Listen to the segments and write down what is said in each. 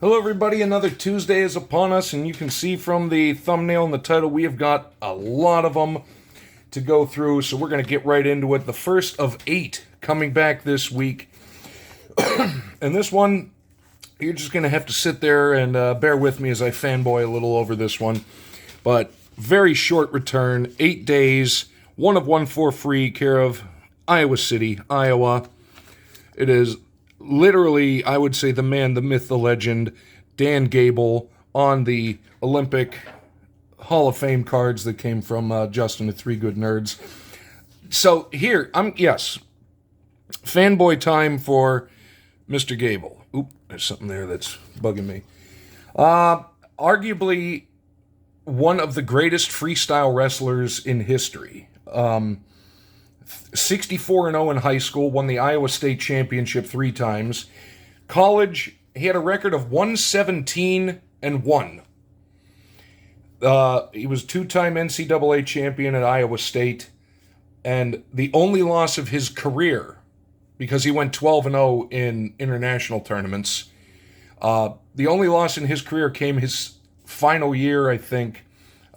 Hello everybody, another Tuesday is upon us, and you can see from the thumbnail and the title we have got a lot of them to go through, so we're going to get right into it. The first of 8 coming back this week. And this one, you're just going to have to sit there and bear with me as I fanboy a little over this one. But very short return, 8 days, 1 of 1 for free, care of Iowa City, Iowa. It is literally, I would say, the man, the myth, the legend, Dan Gable on the Olympic Hall of Fame cards that came from Justin at Three Good Nerds. So here, fanboy time for Mr. Gable. Oop, there's something there that's bugging me. Arguably one of the greatest freestyle wrestlers in history. 64-0 in high school, won the Iowa State Championship 3 times. College, he had a record of 117-1. He was 2-time NCAA champion at Iowa State, and the only loss of his career, because he went 12-0 in international tournaments, the only loss in his career came his final year, I think,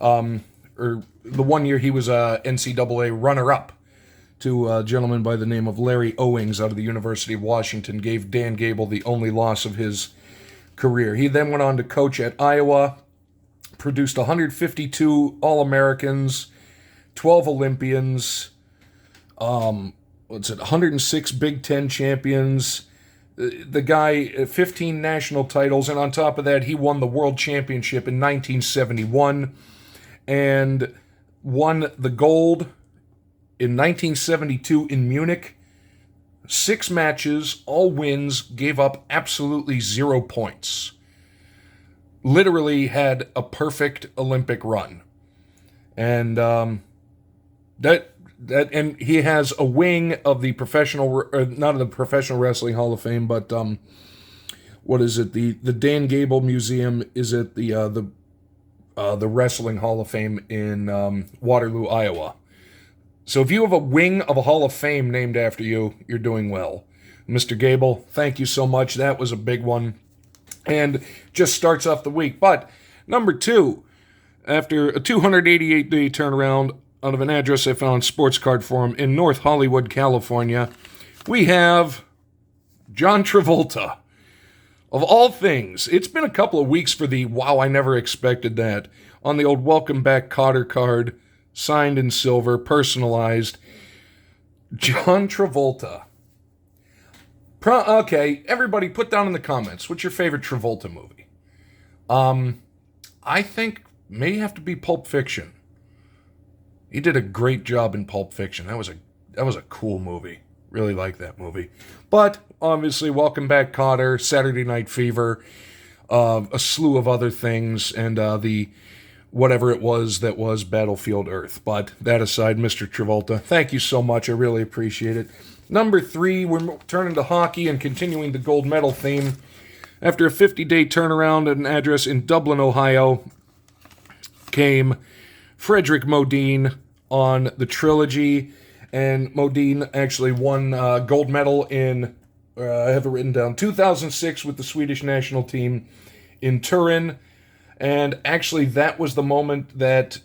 or the one year he was a NCAA runner-up to a gentleman by the name of Larry Owings out of the University of Washington, gave Dan Gable the only loss of his career. He then went on to coach at Iowa, produced 152 All-Americans, 12 Olympians, 106 Big Ten champions. The guy, 15 national titles, and on top of that, he won the World Championship in 1971 and won the gold in 1972 in Munich. 6 matches, all wins, gave up absolutely 0 points. Literally had a perfect Olympic run. And and he has a wing of the not of the Professional Wrestling Hall of Fame, but what is it? The Dan Gable Museum is at the Wrestling Hall of Fame in Waterloo, Iowa. So if you have a wing of a Hall of Fame named after you, you're doing well. Mr. Gable, thank you so much. That was a big one. And just starts off the week. But number 2, after a 288-day turnaround out of an address I found on Sports Card Forum in North Hollywood, California, we have John Travolta. Of all things, it's been a couple of weeks for the wow, I never expected that, on the old Welcome Back Kotter card, signed in silver, personalized. John Travolta. Okay, everybody put down in the comments, what's your favorite Travolta movie? I think may have to be Pulp Fiction. He did a great job in Pulp Fiction. That was a cool movie. Really like that movie. But obviously, Welcome Back Kotter, Saturday Night Fever, a slew of other things, and the whatever it was that was Battlefield Earth. But that aside, Mr. Travolta, thank you so much. I really appreciate it. Number 3, we're turning to hockey and continuing the gold medal theme. After a 50-day turnaround at an address in Dublin, Ohio, came Fredrik Modin on the Trilogy. And Modin actually won gold medal in, I have it written down, 2006 with the Swedish national team in Turin. And actually, that was the moment that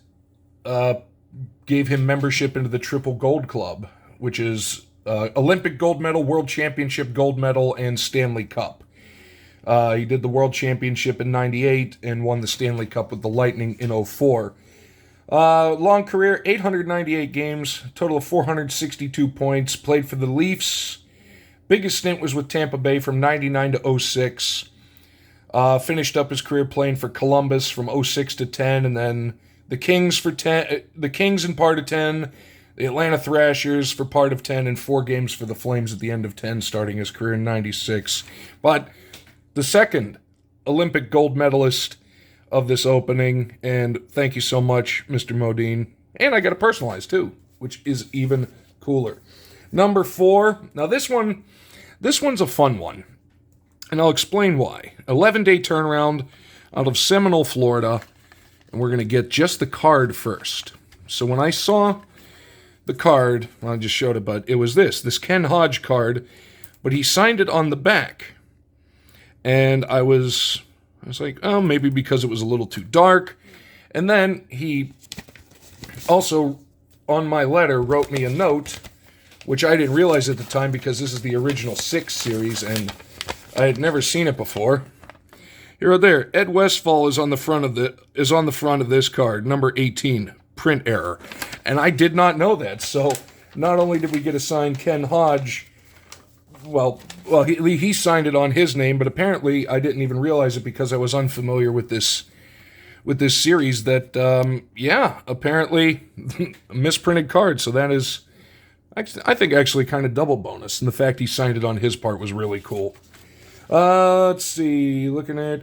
gave him membership into the Triple Gold Club, which is Olympic gold medal, World Championship gold medal, and Stanley Cup. He did the World Championship in 98 and won the Stanley Cup with the Lightning in 04. Long career, 898 games, total of 462 points, played for the Leafs. Biggest stint was with Tampa Bay from 99 to 06. Finished up his career playing for Columbus from 06 to 10, and then the Kings for 10, the Kings in part of 10, the Atlanta Thrashers for part of 10, and 4 games for the Flames at the end of 10, starting his career in 96. But the second Olympic gold medalist of this opening, and thank you so much, Mr. Modin. And I got it personalized too, which is even cooler. Number 4, now this one's a fun one. And I'll explain why. 11-day turnaround out of Seminole, Florida. And we're going to get just the card first. So when I saw the card, well, I just showed it, but it was this Ken Hodge card. But he signed it on the back. And I was I was like, oh, maybe because it was a little too dark. And then he also, on my letter, wrote me a note, which I didn't realize at the time because this is the original 6 series, and I had never seen it before. Here or there, Ed Westfall is on the front of this card, number 18, print error. And I did not know that, so not only did we get a signed Ken Hodge, well, he signed it on his name, but apparently I didn't even realize it because I was unfamiliar with this series that, apparently a misprinted card. So that is, I think, actually kind of double bonus. And the fact he signed it on his part was really cool. Let's see, looking at,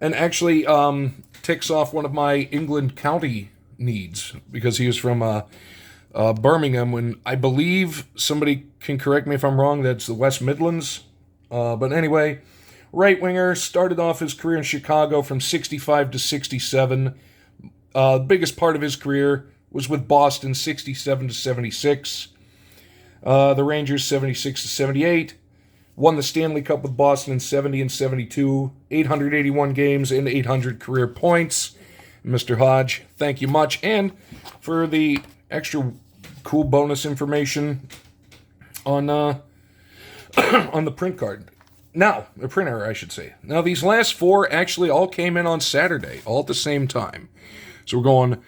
and actually ticks off one of my England county needs because he is from Birmingham, when I believe, somebody can correct me if I'm wrong, that's the West Midlands. But anyway, right winger, started off his career in Chicago from 65 to 67. The biggest part of his career was with Boston, 67 to 76. The Rangers, 76 to 78. Won the Stanley Cup with Boston in 70 and 72. 881 games and 800 career points. Mr. Hodge, thank you much. And for the extra cool bonus information on on the print card. Now, the print error, I should say. Now, these last 4 actually all came in on Saturday, all at the same time. So we're going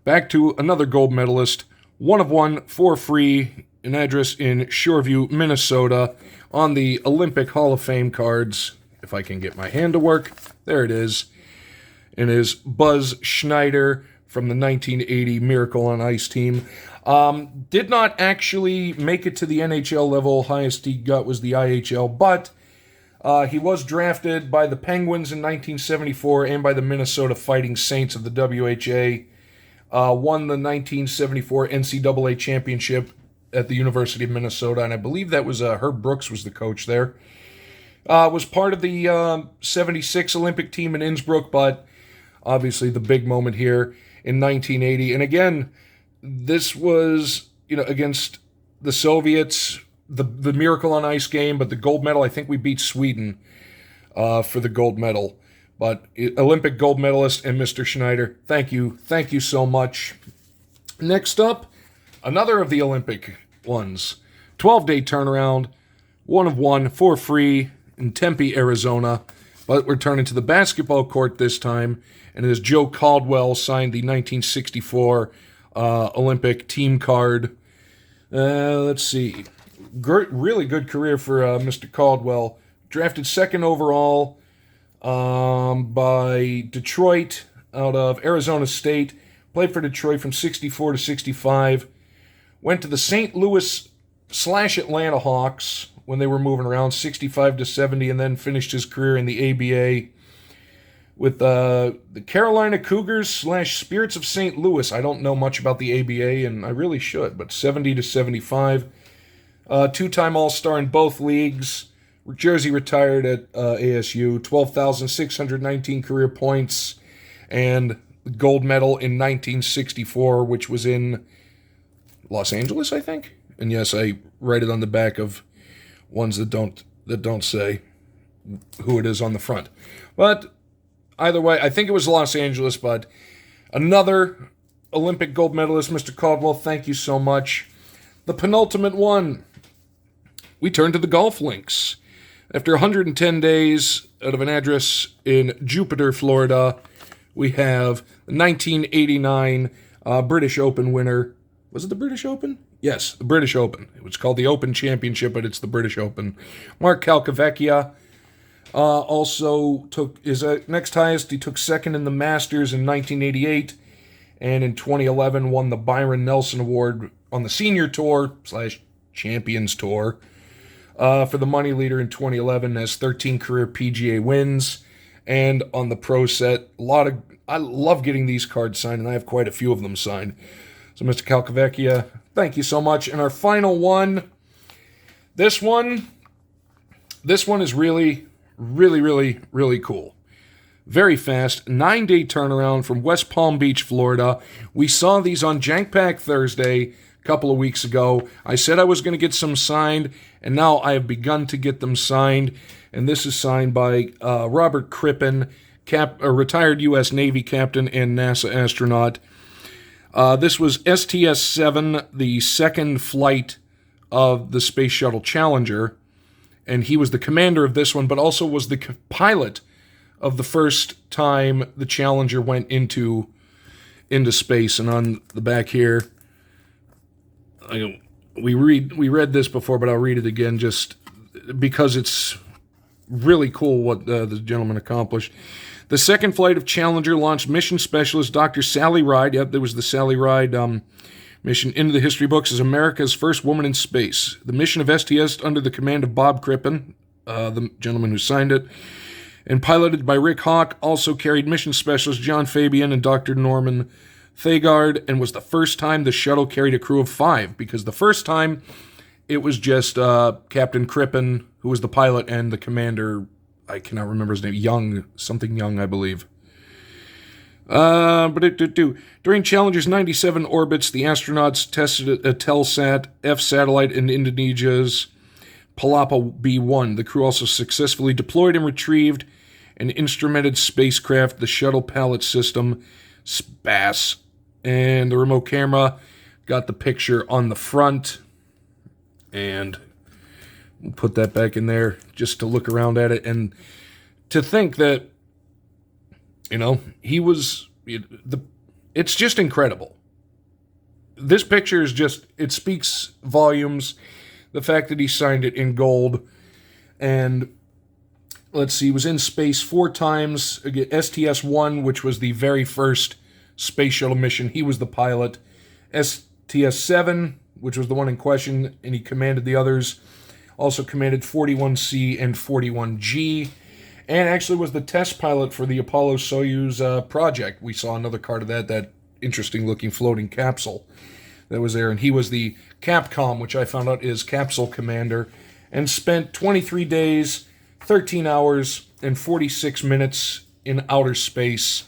back to another gold medalist, 1 of 1 for free, an address in Shoreview, Minnesota, on the Olympic Hall of Fame cards. If I can get my hand to work, there it is. It is Buzz Schneider from the 1980 Miracle on Ice team. Did not actually make it to the NHL level. Highest he got was the IHL, but he was drafted by the Penguins in 1974 and by the Minnesota Fighting Saints of the WHA. Won the 1974 NCAA championship at the University of Minnesota, and I believe that was Herb Brooks was the coach there. Was part of the 76 Olympic team in Innsbruck, but obviously the big moment here in 1980. And again, this was, against the Soviets, the Miracle on Ice game, but the gold medal, I think we beat Sweden for the gold medal. But Olympic gold medalist and Mr. Schneider, thank you so much. Next up, another of the Olympic ones. 12-day turnaround, 1 of 1 for free in Tempe, Arizona. But we're turning to the basketball court this time, and it is Joe Caldwell signed the 1964 Olympic team card. Let's see. Really good career for Mr. Caldwell. Drafted 2nd overall by Detroit out of Arizona State. Played for Detroit from 64 to 65. Went to the St. Louis/Atlanta Hawks when they were moving around, 65 to 70, and then finished his career in the ABA with the Carolina Cougars/Spirits of St. Louis. I don't know much about the ABA, and I really should, but 70 to 75. 2-time All-Star in both leagues. Jersey retired at ASU. 12,619 career points, and gold medal in 1964, which was in Los Angeles, I think. And yes, I write it on the back of ones that don't say who it is on the front. But either way, I think it was Los Angeles, but another Olympic gold medalist, Mr. Caldwell, thank you so much. The penultimate one, we turn to the golf links. After 110 days out of an address in Jupiter, Florida, we have the 1989 British Open winner. Was it the British Open? Yes, the British Open. It was called the Open Championship, but it's the British Open. Mark Calcavecchia also took his next highest. He took 2nd in the Masters in 1988, and in 2011 won the Byron Nelson Award on the Senior Tour/Champions Tour for the money leader in 2011. Has 13 career PGA wins, and on the Pro Set, I love getting these cards signed, and I have quite a few of them signed. So, Mr. Calcavecchia, thank you so much. And our final one, this one is really, really, really, really cool. Very fast, 9-day turnaround from West Palm Beach, Florida. We saw these on Jank Pack Thursday a couple of weeks ago. I said I was going to get some signed, and now I have begun to get them signed. And this is signed by Robert Crippen a retired U.S. Navy captain and NASA astronaut. This was STS-7, the second flight of the Space Shuttle Challenger, and he was the commander of this one, but also was the pilot of the first time the Challenger went into space. And on the back here, we read this before, but I'll read it again just because it's really cool what the gentleman accomplished. The second flight of Challenger launched mission specialist Dr. Sally Ride. Yep, there was the Sally Ride mission into the history books as America's first woman in space. The mission of STS under the command of Bob Crippen, the gentleman who signed it, and piloted by Rick Hawk, also carried mission specialist John Fabian and Dr. Norman Thagard, and was the first time the shuttle carried a crew of 5, because the first time it was just Captain Crippen, who was the pilot, and the commander, I cannot remember his name, something Young, I believe. During Challenger's 97 orbits, the astronauts tested a Telsat F satellite in Indonesia's Palapa B1. The crew also successfully deployed and retrieved an instrumented spacecraft, the Shuttle Pallet System, SPAS. And the remote camera got the picture on the front. And we'll put that back in there just to look around at it. And to think that, he was... It's just incredible. This picture is just... It speaks volumes. The fact that he signed it in gold. And let's see, he was in space 4 times. Again, STS-1, which was the very first space shuttle mission. He was the pilot. STS-7, which was the one in question, and he commanded the others. Also commanded 41C and 41G. And actually was the test pilot for the Apollo-Soyuz project. We saw another card of that interesting-looking floating capsule that was there. And he was the Capcom, which I found out is Capsule Commander, and spent 23 days, 13 hours, and 46 minutes in outer space.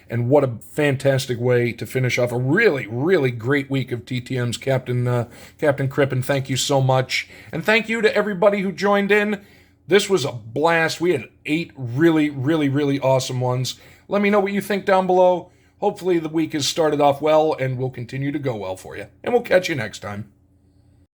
And what a fantastic way to finish off a really, really great week of TTM's Captain Crippen. Thank you so much. And thank you to everybody who joined in. This was a blast. We had 8 really, really, really awesome ones. Let me know what you think down below. Hopefully the week has started off well and will continue to go well for you. And we'll catch you next time.